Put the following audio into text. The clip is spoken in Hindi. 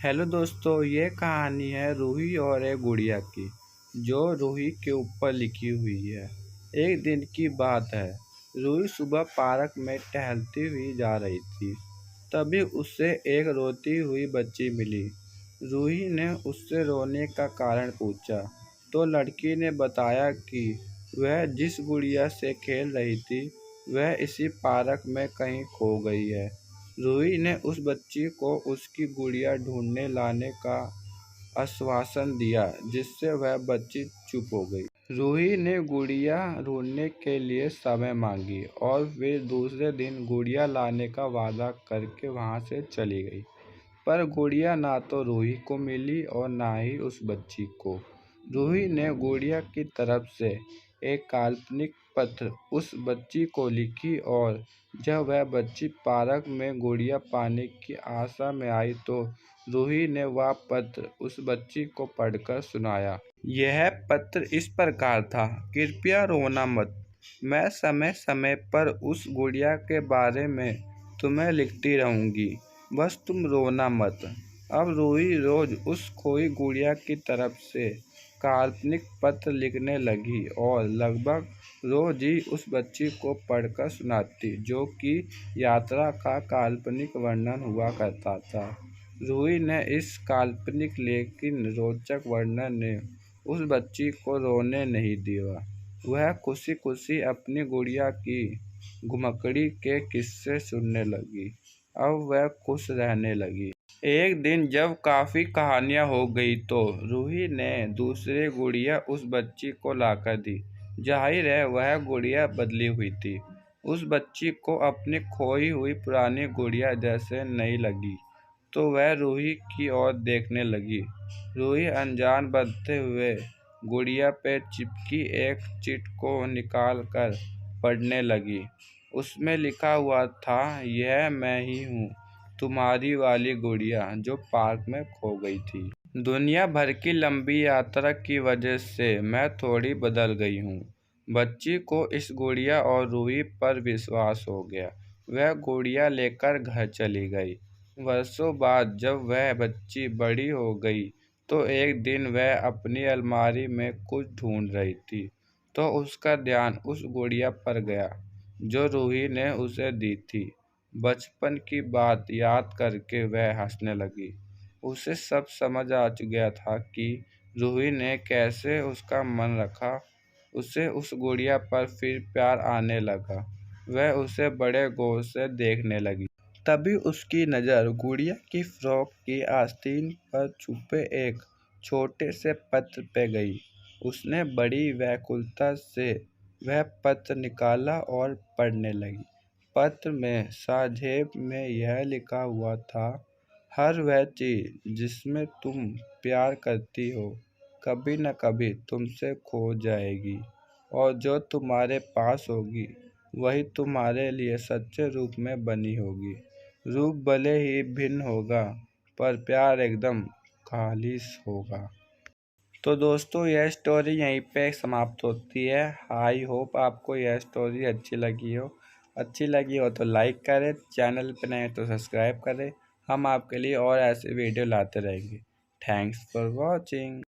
हेलो दोस्तों, ये कहानी है रूही और एक गुड़िया की, जो रूही के ऊपर लिखी हुई है। एक दिन की बात है। रूही सुबह पार्क में टहलती हुई जा रही थी। तभी उससे एक रोती हुई बच्ची मिली। रूही ने उससे रोने का कारण पूछा, तो लड़की ने बताया कि वह जिस गुड़िया से खेल रही थी, वह इसी पार्क में कहीं खो गई है। रूही ने उस बच्ची को उसकी गुड़िया ढूंढने लाने का आश्वासन दिया, जिससे वह बच्ची चुप हो गई। रूही ने गुड़िया ढूंढने के लिए समय मांगी और फिर दूसरे दिन गुड़िया लाने का वादा करके वहां से चली गई। पर गुड़िया ना तो रूही को मिली और ना ही उस बच्ची को। रूही ने गुड़िया की तरफ से एक काल्पनिक पत्र उस बच्ची को लिखी और जब वह बच्ची पार्क में गुड़िया पाने की आशा में आई तो रूही ने वह पत्र उस बच्ची को पढ़कर सुनाया। यह पत्र इस प्रकार था, कृपया रोना मत। मैं समय समय पर उस गुड़िया के बारे में तुम्हें लिखती रहूंगी, बस तुम रोना मत। अब रूही रोज उस खोई गुड़िया की तरफ से काल्पनिक पत्र लिखने लगी और लगभग रोज ही उस बच्ची को पढ़कर सुनाती, जो कि यात्रा का काल्पनिक वर्णन हुआ करता था। रूही ने इस काल्पनिक लेकिन रोचक वर्णन ने उस बच्ची को रोने नहीं दिया। वह खुशी खुशी अपनी गुड़िया की घुमकड़ी के किस्से सुनने लगी। अब वह खुश रहने लगी। एक दिन जब काफ़ी कहानियाँ हो गई तो रूही ने दूसरी गुड़िया उस बच्ची को लाकर दी। जाहिर है वह गुड़िया बदली हुई थी। उस बच्ची को अपनी खोई हुई पुरानी गुड़िया जैसे नहीं लगी, तो वह रूही की ओर देखने लगी। रूही अनजान बनते हुए गुड़िया पे चिपकी एक चिट को निकाल कर पढ़ने लगी। उसमें लिखा हुआ था, यह मैं ही हूँ, तुम्हारी वाली गुड़िया जो पार्क में खो गई थी। दुनिया भर की लंबी यात्रा की वजह से मैं थोड़ी बदल गई हूँ। बच्ची को इस गुड़िया और रूही पर विश्वास हो गया। वह गुड़िया लेकर घर चली गई। वर्षों बाद जब वह बच्ची बड़ी हो गई तो एक दिन वह अपनी अलमारी में कुछ ढूंढ रही थी, तो उसका ध्यान उस गुड़िया पर गया जो रूही ने उसे दी थी। बचपन की बात याद करके वह हंसने लगी। उसे सब समझ आ गया था कि रूही ने कैसे उसका मन रखा। उसे उस गुड़िया पर फिर प्यार आने लगा। वह उसे बड़े गौर से देखने लगी। तभी उसकी नज़र गुड़िया की फ्रॉक की आस्तीन पर छुपे एक छोटे से पत्र पे गई। उसने बड़ी व्याकुलता से वह पत्र निकाला और पढ़ने लगी। पत्र में संक्षेप में यह लिखा हुआ था, हर वह चीज़ जिसमें तुम प्यार करती हो कभी न कभी तुमसे खो जाएगी, और जो तुम्हारे पास होगी वही तुम्हारे लिए सच्चे रूप में बनी होगी। रूप भले ही भिन्न होगा, पर प्यार एकदम खालिश होगा। तो दोस्तों, यह स्टोरी यहीं पे समाप्त होती है। आई होप आपको यह स्टोरी अच्छी लगी हो तो लाइक करें, चैनल पर नए तो सब्सक्राइब करें। हम आपके लिए और ऐसे वीडियो लाते रहेंगे। Thanks for watching.